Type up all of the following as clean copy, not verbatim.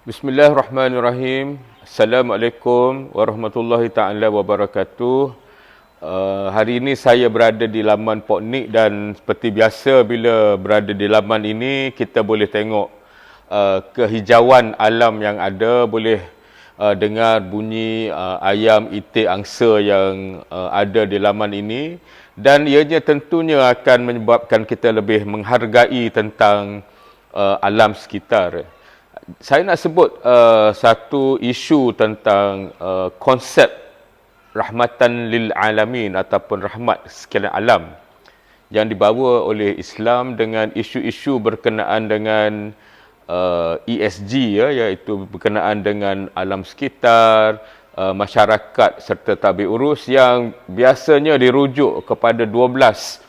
Bismillahirrahmanirrahim. Assalamualaikum warahmatullahi taala wabarakatuh. Hari ini saya berada di laman Poknik dan seperti biasa bila berada di laman ini kita boleh tengok kehijauan alam yang ada, boleh dengar bunyi ayam, itik, angsa yang ada di laman ini, dan ianya tentunya akan menyebabkan kita lebih menghargai tentang alam sekitar. Saya nak sebut satu isu tentang konsep rahmatan lil alamin ataupun rahmat sekalian alam yang dibawa oleh Islam dengan isu-isu berkenaan dengan ESG, iaitu berkenaan dengan alam sekitar, masyarakat serta tabik urus, yang biasanya dirujuk kepada 12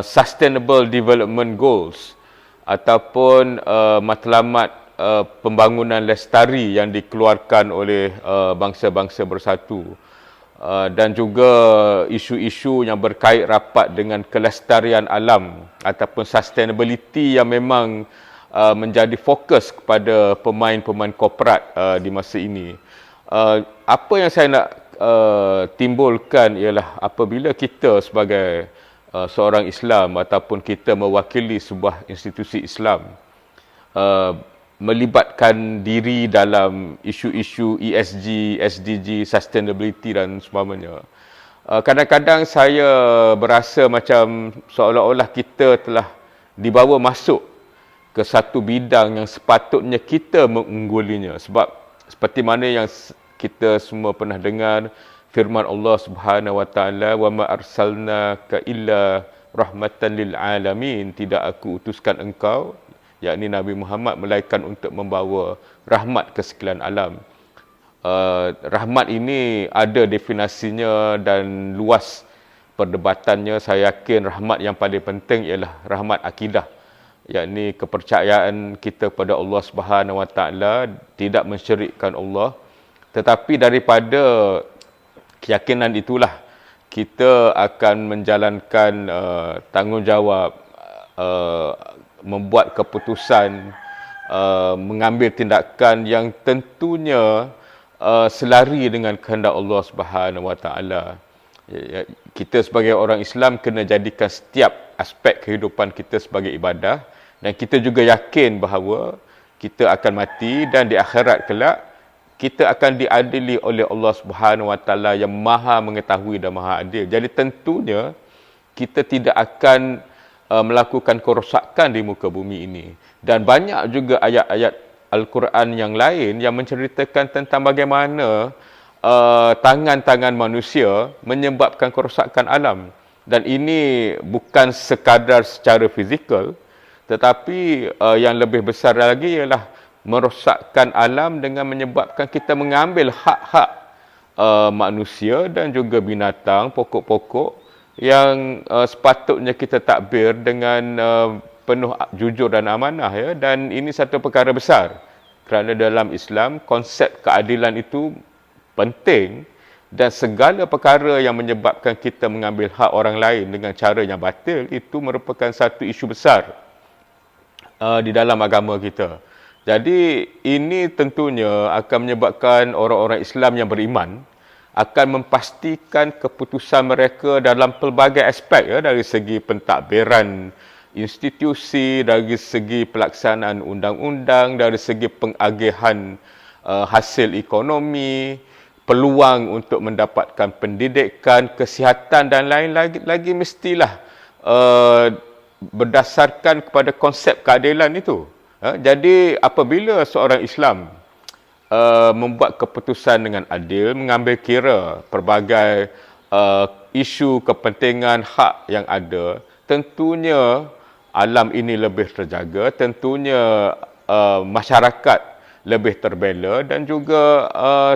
Sustainable Development Goals ataupun matlamat pembangunan lestari yang dikeluarkan oleh bangsa-bangsa bersatu, dan juga isu-isu yang berkait rapat dengan kelestarian alam ataupun sustainability yang memang menjadi fokus kepada pemain-pemain korporat di masa ini. Apa yang saya nak timbulkan ialah apabila kita sebagai seorang Islam ataupun kita mewakili sebuah institusi Islam melibatkan diri dalam isu-isu ESG, SDG, sustainability dan sebagainya. Kadang-kadang saya berasa macam seolah-olah kita telah dibawa masuk ke satu bidang yang sepatutnya kita mengunggulinya. Sebab seperti mana yang kita semua pernah dengar firman Allah Subhanahu Wa Taala, "Wa ma arsalnaka illa rahmatan lil alamin." Tidak aku utuskan engkau, yakni Nabi Muhammad, melainkan untuk membawa rahmat ke sekalian alam. Rahmat ini ada definisinya dan luas perdebatannya. Saya yakin rahmat yang paling penting ialah rahmat akidah, yakni kepercayaan kita pada Allah Subhanahu Wa Taala, tidak mensyirikkan Allah. Tetapi daripada keyakinan itulah kita akan menjalankan tanggungjawab, membuat keputusan, mengambil tindakan yang tentunya selari dengan kehendak Allah Subhanahu Wa Taala. Kita sebagai orang Islam kena jadikan setiap aspek kehidupan kita sebagai ibadah, dan kita juga yakin bahawa kita akan mati dan di akhirat kelak kita akan diadili oleh Allah Subhanahu Wa Taala yang Maha mengetahui dan Maha adil. Jadi tentunya kita tidak akan melakukan kerosakan di muka bumi ini. Dan banyak juga ayat-ayat Al-Quran yang lain yang menceritakan tentang bagaimana tangan-tangan manusia menyebabkan kerosakan alam. Dan ini bukan sekadar secara fizikal, tetapi yang lebih besar lagi ialah merosakkan alam dengan menyebabkan kita mengambil hak-hak manusia dan juga binatang, pokok-pokok yang sepatutnya kita takbir dengan penuh jujur dan amanah, dan ini satu perkara besar kerana dalam Islam konsep keadilan itu penting, dan segala perkara yang menyebabkan kita mengambil hak orang lain dengan cara yang batil itu merupakan satu isu besar di dalam agama kita. Jadi ini tentunya akan menyebabkan orang-orang Islam yang beriman akan memastikan keputusan mereka dalam pelbagai aspek, dari segi pentadbiran institusi, dari segi pelaksanaan undang-undang, dari segi pengagihan hasil ekonomi, peluang untuk mendapatkan pendidikan, kesihatan dan lain lagi mestilah berdasarkan kepada konsep keadilan itu. Jadi apabila seorang Islam membuat keputusan dengan adil, mengambil kira pelbagai isu kepentingan hak yang ada, tentunya alam ini lebih terjaga, tentunya masyarakat lebih terbela, dan juga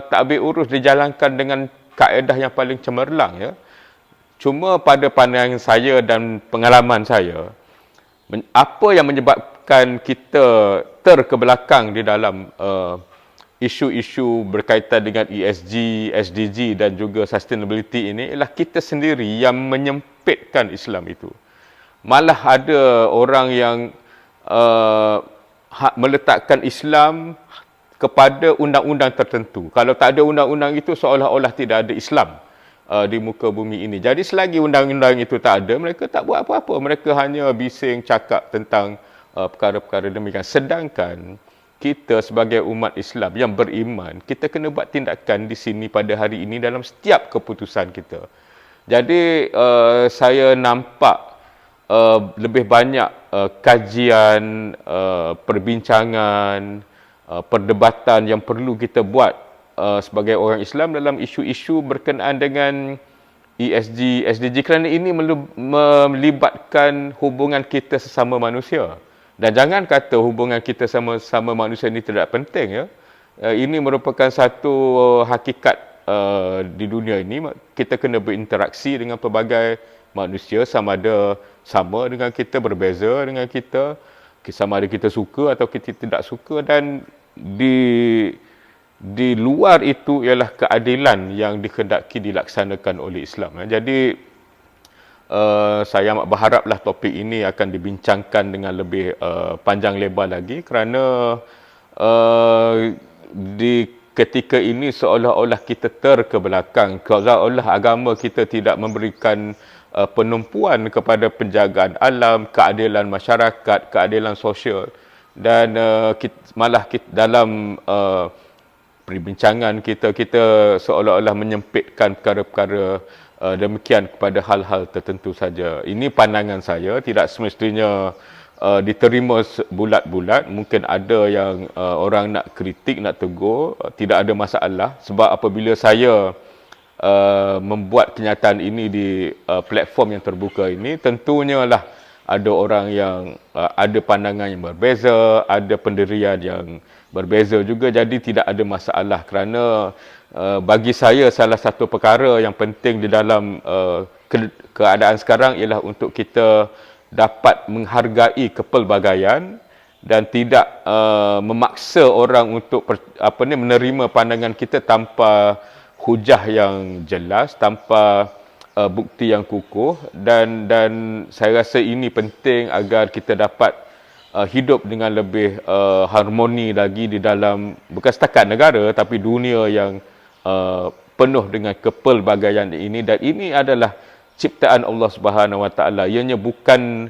tadbir urus dijalankan dengan kaedah yang paling cemerlang. Cuma pada pandangan saya dan pengalaman saya, apa yang menyebabkan kita terkebelakang di dalam isu-isu berkaitan dengan ESG, SDG dan juga sustainability ini ialah kita sendiri yang menyempitkan Islam itu. Malah ada orang yang meletakkan Islam kepada undang-undang tertentu. Kalau tak ada undang-undang itu, seolah-olah tidak ada Islam di muka bumi ini. Jadi selagi undang-undang itu tak ada, mereka tak buat apa-apa. Mereka hanya bising cakap tentang perkara-perkara demikian. Sedangkan kita sebagai umat Islam yang beriman, kita kena buat tindakan di sini pada hari ini dalam setiap keputusan kita. Jadi saya nampak lebih banyak kajian, perbincangan, perdebatan yang perlu kita buat sebagai orang Islam dalam isu-isu berkenaan dengan ESG, SDG, kerana ini melibatkan hubungan kita sesama manusia. Dan jangan kata hubungan kita sama manusia ini tidak penting, ya. Ini merupakan satu hakikat di dunia ini. Kita kena berinteraksi dengan pelbagai manusia, sama ada sama dengan kita, berbeza dengan kita, sama ada kita suka atau kita tidak suka, dan di luar itu ialah keadilan yang dikehendaki dilaksanakan oleh Islam. Jadi saya amat berharaplah topik ini akan dibincangkan dengan lebih panjang lebar lagi, kerana di ketika ini seolah-olah kita terkebelakang, seolah-olah agama kita tidak memberikan penumpuan kepada penjagaan alam, keadilan masyarakat, keadilan sosial, dan malah dalam perbincangan kita seolah-olah menyempitkan perkara-perkara demikian kepada hal-hal tertentu saja. Ini pandangan saya, tidak semestinya diterima bulat-bulat. Mungkin ada yang orang nak kritik, nak tegur, tidak ada masalah. Sebab apabila saya membuat kenyataan ini di platform yang terbuka ini, tentunya lah ada orang yang ada pandangan yang berbeza, ada pendirian yang berbeza juga. Jadi tidak ada masalah, kerana bagi saya salah satu perkara yang penting di dalam keadaan sekarang ialah untuk kita dapat menghargai kepelbagaian dan tidak memaksa orang untuk menerima pandangan kita tanpa hujah yang jelas, tanpa bukti yang kukuh, dan saya rasa ini penting agar kita dapat hidup dengan lebih harmoni lagi di dalam bukan setakat negara tapi dunia yang penuh dengan kepelbagaian ini. Dan ini adalah ciptaan Allah Subhanahu Wa Taala. Ianya bukan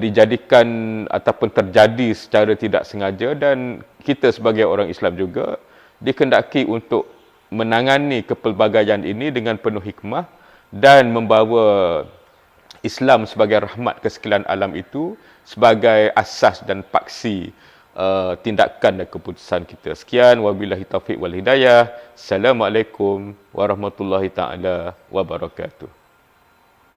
dijadikan ataupun terjadi secara tidak sengaja, dan kita sebagai orang Islam juga dikehendaki untuk menangani kepelbagaian ini dengan penuh hikmah dan membawa Islam sebagai rahmat ke sekalian alam itu sebagai asas dan paksi tindakan dan keputusan kita. Sekian, wabillahi taufiq wal hidayah. Assalamualaikum warahmatullahi taala wabarakatuh.